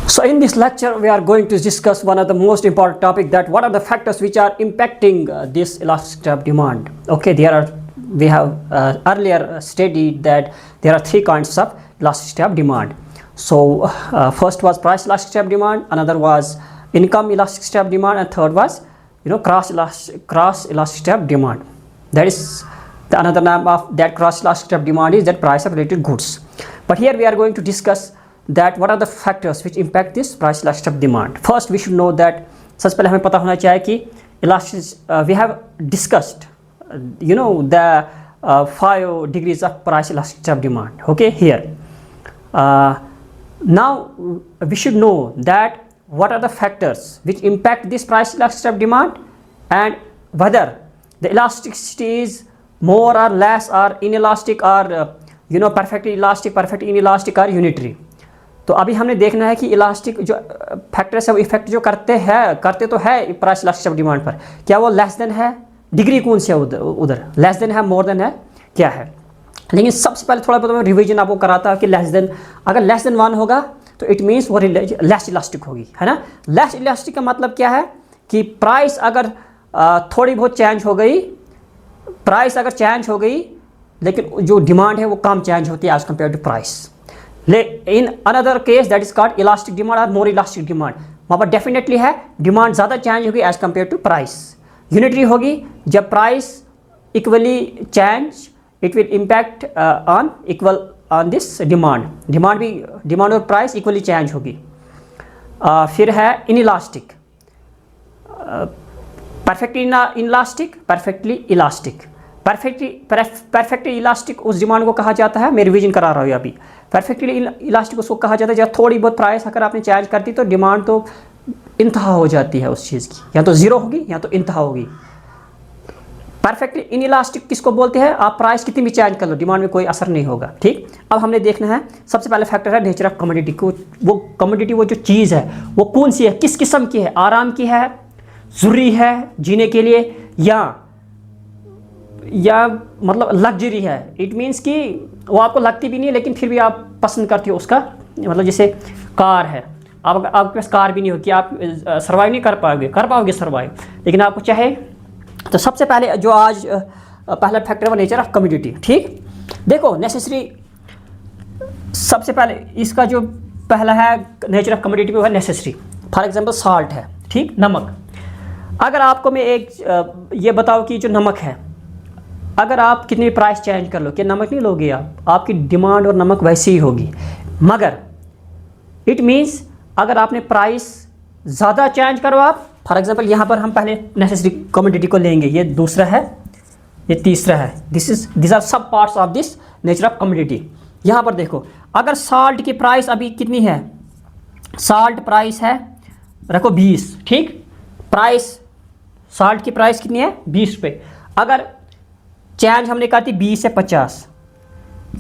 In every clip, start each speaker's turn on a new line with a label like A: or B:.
A: So in this lecture we are going to discuss one of the most important topic, that what are the factors which are impacting this elasticity of demand. Okay, we have earlier studied that there are three kinds of elasticity of demand. So first was price elasticity of demand, another was income elasticity of demand, and third was cross elasticity of demand. That is the another name of that cross elasticity of demand is that price of related goods. But here we are going to discuss that what are the factors which impact this price elasticity of demand. First we should know that सबसे पहले हमें पता होना चाहिए कि we have discussed the 5 degrees of price elasticity of demand. Okay, here now we should know that what are the factors which impact this price elasticity of demand and whether the elasticity is more or less or inelastic or perfectly elastic, perfectly inelastic or unitary. तो अभी हमने देखना है कि elastic जो factors है वो effect जो करते तो है प्राइस इलास्टिसिटी ऑफ डिमांड पर, क्या वो लेस देन है, डिग्री कौन सी है उधर लेस देन है, मोर देन है, क्या है. लेकिन सबसे पहले थोड़ा बहुत रिवीजन आपको कराता है कि लेस देन, अगर लेस देन 1 होगा तो इट मीन्स वो लेस इलास्टिक होगी, है ना. लेस इलास्टिक का मतलब क्या है कि प्राइस अगर थोड़ी बहुत चेंज हो गई, प्राइस अगर चेंज हो गई लेकिन जो डिमांड है वो कम चेंज होती है as compared to price. In another case that is called elastic demand और मोर इलास्टिक डिमांड. वहाँ पर डेफिनेटली है डिमांड ज़्यादा चेंज होगी as compared to price. Unitary होगी जब price equally change, it will impact on equal on this demand. Demand और price equally change होगी. फिर है inelastic, perfectly inelastic, perfectly elastic. Perfectly elastic उस डिमांड को कहा जाता है, मैं रिवीजन करा रहा हूँ अभी. परफेक्टली इलास्टिक उसको कहा जाता है जब थोड़ी बहुत प्राइस अगर आपने चेंज कर दी तो डिमांड तो इंतहा हो जाती है उस चीज़ की, या तो ज़ीरो होगी या तो इंतहा होगी. परफेक्टली इनइलास्टिक किसको बोलते हैं, आप प्राइस कितनी भी चेंज कर लो डिमांड में कोई असर नहीं होगा. ठीक, अब हमने देखना है सबसे पहले फैक्टर है नेचर ऑफ कमोडिटी को. वो कमोडिटी वो जो चीज़ है वो कौन सी है, किस किस्म की है, आराम की है, ज़रूरी है जीने के लिए, या मतलब लग्जरी है. इट मीन्स कि वो आपको लगती भी नहीं है लेकिन फिर भी आप पसंद करती हो उसका. मतलब जैसे कार है, आपके पास कार भी नहीं होगी, आप सर्वाइव नहीं कर पाओगे सर्वाइव, लेकिन आपको चाहे तो सबसे पहले जो आज पहला फैक्टर है नेचर ऑफ कमोडिटी. ठीक, देखो नेसेसरी सबसे पहले इसका जो पहला है नेचर ऑफ कमोडिटी वो है नेसेसरी. फॉर एग्जांपल साल्ट है, ठीक, नमक. अगर आपको मैं एक ये बताओ कि जो नमक है अगर आप कितनी प्राइस चेंज कर लो, क्या नमक नहीं लोगे आप, आपकी डिमांड और नमक वैसी ही होगी. मगर इट मीन्स अगर आपने प्राइस ज़्यादा चेंज करो आप, फॉर एग्जांपल यहाँ पर हम पहले नेसेसरी कमोडिटी को लेंगे, ये दूसरा है, ये तीसरा है. दिस आर सब parts of this nature of commodity. यहाँ पर देखो अगर साल्ट की प्राइस अभी कितनी है, साल्ट प्राइस है रखो 20, ठीक, प्राइस साल्ट की प्राइस कितनी है 20 रुपये. अगर चेंज हमने कहा थी 20 से 50,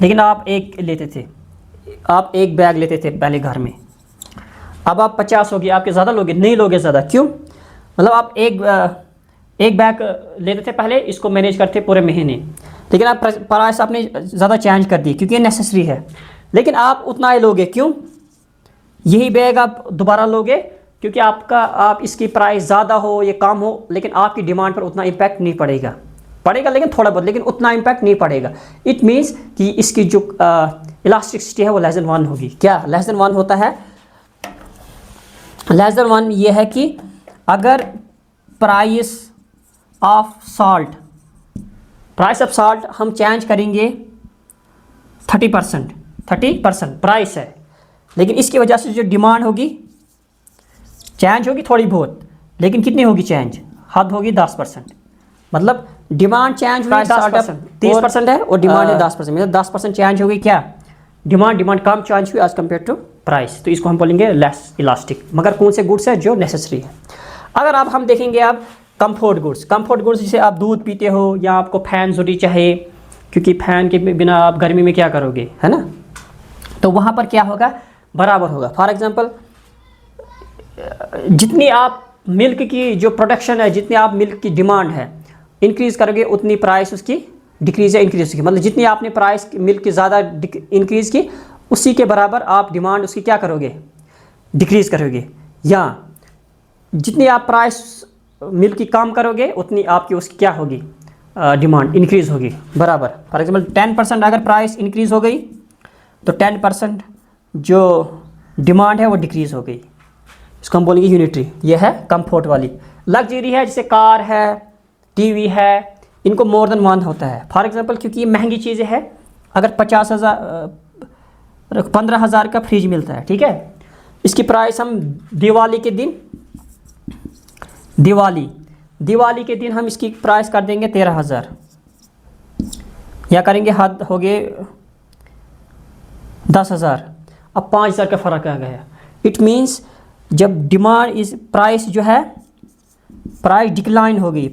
A: लेकिन आप एक लेते थे, आप एक बैग लेते थे पहले घर में, अब आप 50 हो गए, आपके ज़्यादा लोगे नहीं, लोगे ज़्यादा क्यों, मतलब आप एक बैग लेते थे पहले, इसको मैनेज करते पूरे महीने, लेकिन आप प्राइस आपने ज़्यादा चेंज कर दी क्योंकि ये नेसेसरी है, लेकिन आप उतना ही लोगे क्यों, यही बैग आप दोबारा लोगे क्योंकि आप इसकी प्राइस ज़्यादा हो या कम हो लेकिन आपकी डिमांड पर उतना इम्पैक्ट नहीं पड़ेगा लेकिन थोड़ा बहुत, लेकिन उतना इम्पैक्ट नहीं पड़ेगा. इट मीन्स कि इसकी जो इलास्टिसिटी है वो लेस देन 1 होगी. क्या लेस देन 1 होता है, लेस देन 1 ये है कि अगर प्राइस ऑफ साल्ट हम चेंज करेंगे 30% प्राइस है, लेकिन इसकी वजह से जो डिमांड होगी चेंज होगी थोड़ी बहुत, लेकिन कितनी होगी चेंज, हद होगी 10%. मतलब डिमांड चेंज हुई 30% है और डिमांड है 10%, मतलब 10% चेंज हो गई. क्या डिमांड कम चेंज हुई एज कम्पेयर टू प्राइस, तो इसको हम बोलेंगे लेस इलास्टिक. मगर कौन से गुड्स है जो नेसेसरी है. अगर आप हम देखेंगे आप कंफर्ट गुड्स जैसे आप दूध पीते हो या आपको फैन ज़रूरी चाहिए क्योंकि फैन के बिना आप गर्मी में क्या करोगे, है ना, तो वहाँ पर क्या होगा, बराबर होगा. फॉर एग्जांपल जितनी आप मिल्क की जो प्रोडक्शन है, जितनी आप मिल्क की डिमांड है इंक्रीज़ करोगे उतनी प्राइस उसकी डिक्रीज़ या इंक्रीज़ की, मतलब जितनी आपने प्राइस मिल्क की ज़्यादा इंक्रीज़ की उसी के बराबर आप डिमांड उसकी क्या करोगे, डिक्रीज़ करोगे, या जितनी आप प्राइस मिल्क की कम करोगे उतनी आपकी उसकी क्या होगी, डिमांड इंक्रीज़ होगी बराबर। फॉर एग्जांपल 10% अगर प्राइस इंक्रीज़ हो गई तो 10% जो डिमांड है वो डिक्रीज़ हो गई, इसको हम बोलेंगे यूनिटरी। ये है कंफर्ट वाली। लग्जरी है जैसे कार है, टीवी है, इनको मोर देन वन होता है। फॉर एग्जांपल क्योंकि ये महंगी चीज़ें हैं, अगर 15,000 का फ्रिज मिलता है, ठीक है, इसकी प्राइस हम दिवाली के दिन हम इसकी प्राइस कर देंगे 13,000, या करेंगे हद हो गए 10,000। अब 5,000 का फ़र्क आ गया। इट मीन्स जब डिमांड इस प्राइस जो है प्राइस डिक्लाइन हो गई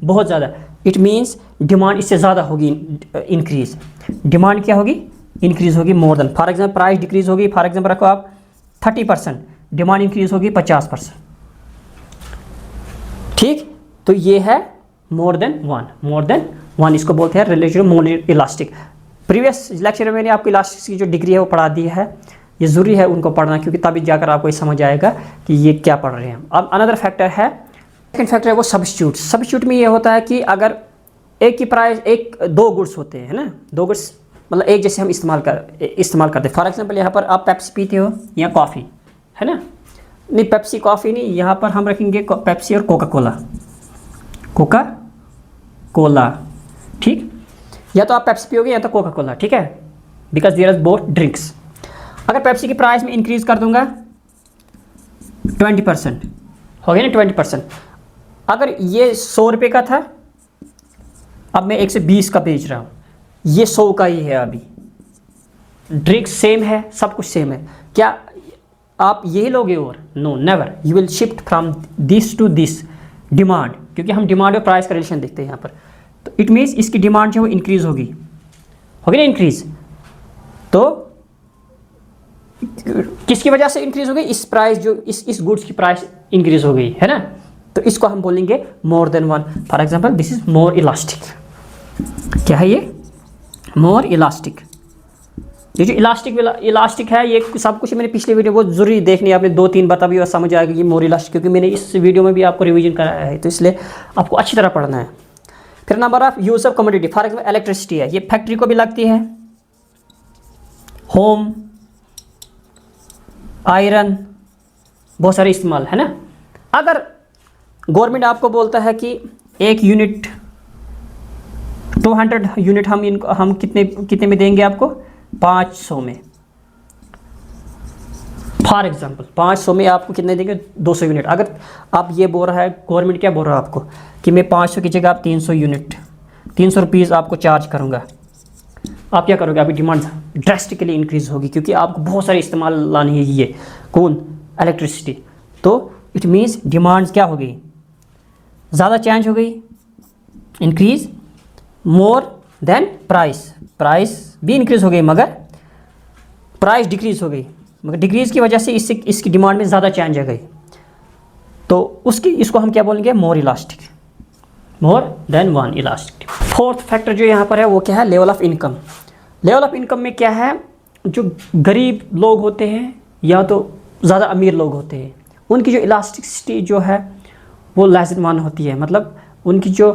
A: बहुत ज़्यादा, इट मीन्स डिमांड इससे ज़्यादा होगी इंक्रीज़। डिमांड क्या होगी, इंक्रीज़ होगी more than. For example price decrease होगी, फॉर एग्जांपल रखो आप 30%, डिमांड इंक्रीज़ होगी 50%, ठीक। तो ये है मोर देन वन, इसको बोलते हैं रिलेटिव मोर इलास्टिक। प्रीवियस लेक्चर में मैंने आपको इलास्टिक की जो डिग्री है वो पढ़ा दी है, ये ज़रूरी है उनको पढ़ना, क्योंकि तभी जाकर आपको ये समझ आएगा कि ये क्या पढ़ रहे हैं। अब अनदर फैक्टर है, सेकंड फैक्टर है वो सब्स्टिट्यूट में ये होता है कि अगर एक की प्राइस दो गुड्स होते हैं ना, दो गुड्स मतलब एक जैसे हम इस्तेमाल करते हैं। फॉर एग्जांपल यहाँ पर आप पेप्सी पीते हो या कॉफ़ी, है ना, नहीं पेप्सी कॉफ़ी नहीं, यहाँ पर हम रखेंगे पेप्सी और कोका कोला, ठीक। या तो आप पेप्सी पियोगे या तो कोका कोला, ठीक है, because there is both drinks. अगर पेप्सी की प्राइस में इंक्रीज़ कर दूंगा 20%, हो गया ना 20%। अगर ये 100 रुपये का था, अब मैं 120 का बेच रहा हूँ, ये 100 का ही है। अभी ड्रिंक्स सेम है, सब कुछ सेम है, क्या आप यही लोगे? और no, never, you will shift from this to this demand, क्योंकि हम डिमांड और प्राइस का रिलेशन देखते हैं यहाँ पर। तो इट मीन्स इसकी डिमांड जो है वो इंक्रीज़ होगी ना इंक्रीज़। तो किसकी वजह से इंक्रीज़ हो गई? इस प्राइस जो इस गुड्स की प्राइस इंक्रीज़ हो गई, है ना। तो इसको हम बोलेंगे more than one. For example this is more elastic. क्या है ये? मोर इलास्टिक। ये जो इलास्टिक है, ये सब कुछ मैंने पिछले वीडियो बहुत ज़रूरी देखनी है आपने, 2-3 बार, तभी समझ आएगा कि मोर इलास्टिक, क्योंकि मैंने इस वीडियो में भी आपको रिवीजन कराया है, तो इसलिए आपको अच्छी तरह पढ़ना है। फिर number of use of commodity, for example electricity है, ये फैक्ट्री को भी लगती है, होम, आयरन, बहुत सारे इस्तेमाल, है ना। अगर गवर्नमेंट आपको बोलता है कि एक यूनिट 200 यूनिट हम कितने में देंगे आपको? 500 में। फॉर एग्जांपल 500 में आपको कितने देंगे? 200 यूनिट। अगर आप ये बोल रहा है, गवर्नमेंट क्या बोल रहा है आपको कि मैं 500 की जगह आप 300 यूनिट, 300 रुपीज़ आपको चार्ज करूँगा, आप क्या करोगे? आपकी डिमांड ड्रेस्टिकली इंक्रीज़ होगी, क्योंकि आपको बहुत सारे इस्तेमाल लानी है, ये कौन? इलेक्ट्रिसिटी। तो इट मीन्स डिमांड क्या हो गई? ज़्यादा चेंज हो गई, इंक्रीज़ मोर देन प्राइस भी इंक्रीज़ हो गई, मगर प्राइस डिक्रीज़ हो गई, मगर डिक्रीज़ की वजह से इसकी डिमांड में ज़्यादा चेंज आ गई, तो इसको हम क्या बोलेंगे? मोर elastic, more than one elastic. Fourth factor जो यहाँ पर है वो क्या है? Level of income. Level of income में क्या है? जो गरीब लोग होते हैं या तो ज़्यादा अमीर लोग होते हैं, उनकी जो इलास्टिसिटी जो है वो लेस देन वन होती है। मतलब उनकी जो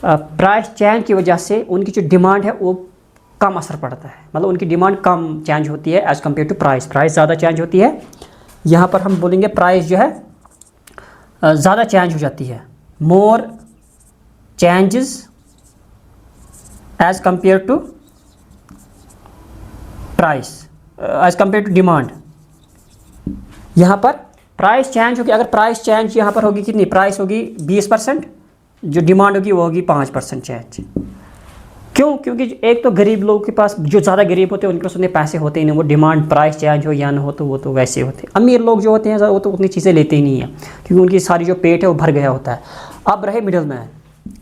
A: प्राइस चेंज की वजह से उनकी जो डिमांड है वो कम असर पड़ता है, मतलब उनकी डिमांड कम चेंज होती है एज़ कम्पेयर टू प्राइस ज़्यादा चेंज होती है। यहाँ पर हम बोलेंगे प्राइस जो है ज़्यादा चेंज हो जाती है, more changes as compared to price, as compared to demand. यहाँ पर प्राइस चेंज होगी, अगर प्राइस चेंज यहाँ पर होगी कितनी? प्राइस होगी 20%, जो डिमांड होगी वो होगी 5% चेंज। क्यों? क्योंकि एक तो गरीब लोगों के पास, जो ज़्यादा गरीब होते हैं उनके पास उतने पैसे होते ही नहीं, वो डिमांड प्राइस चेंज हो या ना हो तो वो तो वैसे होते हैं। अमीर लोग जो होते हैं वो तो उतनी चीज़ें लेते ही नहीं हैं, क्योंकि उनकी सारी जो पेट है वो भर गया होता है। अब रहे मिडल मैन,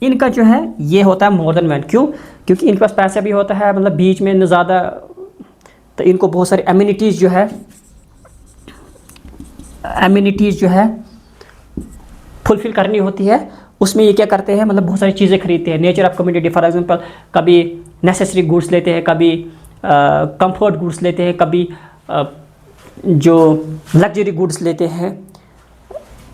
A: इनका जो है ये होता है मोर देन मैन। क्यों? क्योंकि इनके पास पैसा भी होता है, मतलब बीच में न ज़्यादा, तो इनको बहुत सारी एमिनिटीज़ जो है फुलफ़िल करनी होती है। उसमें ये क्या करते हैं? मतलब बहुत सारी चीज़ें खरीदते हैं। Nature of community, for example कभी नेसेसरी गुड्स लेते हैं, कभी कंफर्ट गुड्स लेते हैं, कभी जो लग्जरी गुड्स लेते हैं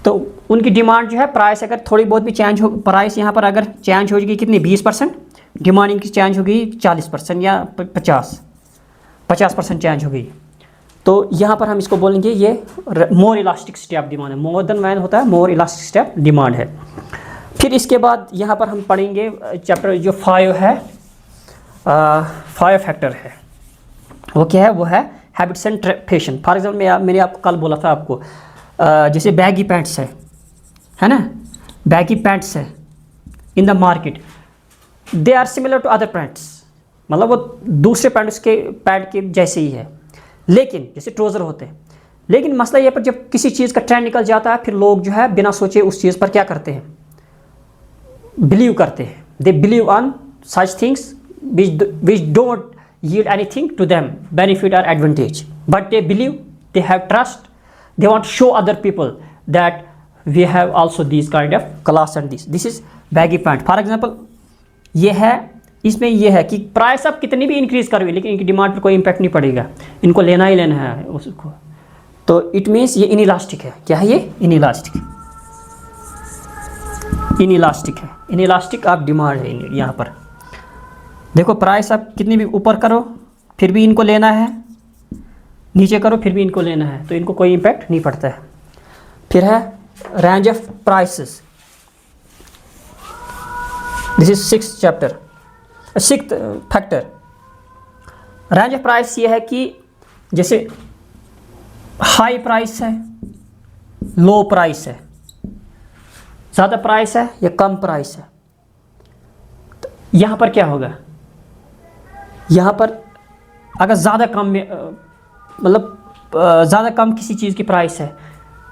A: तो उनकी डिमांड जो है, प्राइस अगर थोड़ी बहुत भी चेंज हो, प्राइस यहाँ पर अगर चेंज हो जाएगी कितनी 20%, डिमांड इनकी चेंज हो गई 40% या 50% चेंज हो गई, तो यहाँ पर हम इसको बोलेंगे ये मोर इलास्टिक स्टेप डिमांड है। मोर देन मैन होता है, मोर इलास्टिक स्टेप डिमांड है। फिर इसके बाद यहाँ पर हम पढ़ेंगे चैप्टर जो 5 है, 5 फैक्टर है, वो क्या है, वो है habits and fashion. For example मैंने आपको कल बोला था आपको, जैसे बैगी पैंट्स है ना, बैगी पैंट्स है in the market, they are similar to other pants, मतलब वो दूसरे पैंट्स के पैंट के जैसे ही है, लेकिन जैसे ट्राउज़र होते हैं। लेकिन मसला ये पर जब किसी चीज़ का ट्रेंड निकल जाता है, फिर लोग जो है बिना सोचे उस चीज़ पर क्या करते हैं, बिलीव करते हैं। They believe on such things which don't yield anything to them, benefit or advantage, but they believe, they have trust, they want to show other people that we have also these kind of class and this is baggy pant. For example, ये है, इसमें ये है कि price आप कितनी भी increase करोगे लेकिन इनकी डिमांड पर कोई इम्पैक्ट नहीं पड़ेगा, इनको लेना ही लेना है उसको, तो इट मीन्स ये इनइलास्टिक है। क्या है ये? इनइलास्टिक, इनइलास्टिक है, इनइलास्टिक आप डिमांड है। यहाँ पर देखो प्राइस आप कितनी भी ऊपर करो फिर भी इनको लेना है, नीचे करो फिर भी इनको लेना है, तो इनको कोई इम्पैक्ट नहीं पड़ता है। फिर है range of prices, this is 6th chapter, 6th factor. Range of price ये है कि जैसे हाई प्राइस है, लो प्राइस है, ज़्यादा प्राइस है या कम प्राइस है। तो यहाँ पर क्या होगा, यहाँ पर अगर ज़्यादा कम में मतलब ज़्यादा कम किसी चीज़ की प्राइस है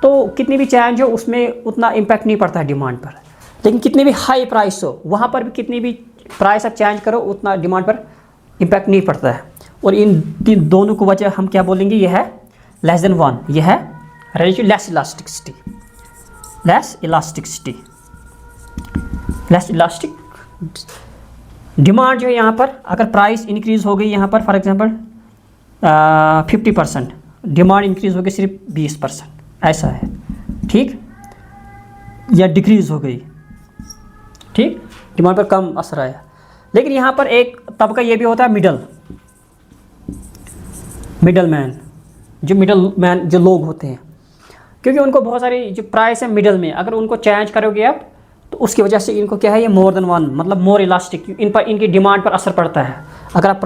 A: तो कितनी भी चेंज हो उसमें उतना इम्पैक्ट नहीं पड़ता है डिमांड पर, लेकिन कितनी भी हाई प्राइस हो वहाँ पर भी कितनी भी प्राइस आप चेंज करो उतना डिमांड पर इम्पैक्ट नहीं पड़ता है। और इन दोनों को वजह हम क्या बोलेंगे, ये है लेस देन 1, ये है relative less elasticity, less elasticity, less elastic demand जो है। यहाँ पर अगर प्राइस इंक्रीज़ हो गई, यहाँ पर फॉर एग्जांपल 50%, डिमांड इंक्रीज़ हो गई सिर्फ 20%, ऐसा है, ठीक, या डिक्रीज़ हो गई, ठीक, डिमांड पर कम असर आया। लेकिन यहाँ पर एक तबका ये भी होता है मिडल मैन जो लोग होते हैं, क्योंकि उनको बहुत सारी जो प्राइस है मिडल में, अगर उनको चेंज करोगे आप तो उसकी वजह से इनको क्या है, ये मोर देन 1, मतलब मोर इलास्टिक, इन पर इनकी डिमांड पर असर पड़ता है। अगर आप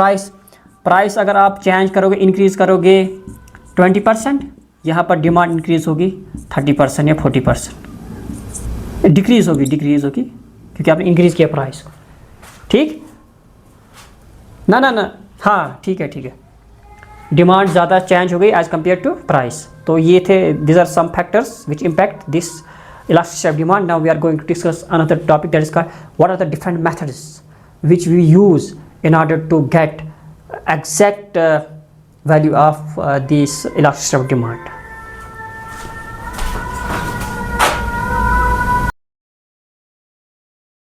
A: प्राइस अगर आप चेंज करोगे, इंक्रीज़ करोगे 20%, यहाँ पर डिमांड इंक्रीज़ होगी 30% या 40%, डिक्रीज़ होगी क्योंकि आपने इंक्रीज़ किया प्राइस को, ठीक ना, हाँ ठीक है, डिमांड ज़्यादा चेंज हो गई एज़ कम्पेयर टू प्राइस। तो ये थे, these are some factors which impact this elasticity of demand. Now we are going to discuss another topic, that is called what are the different methods which we use in order to get exact value of this elasticity of demand.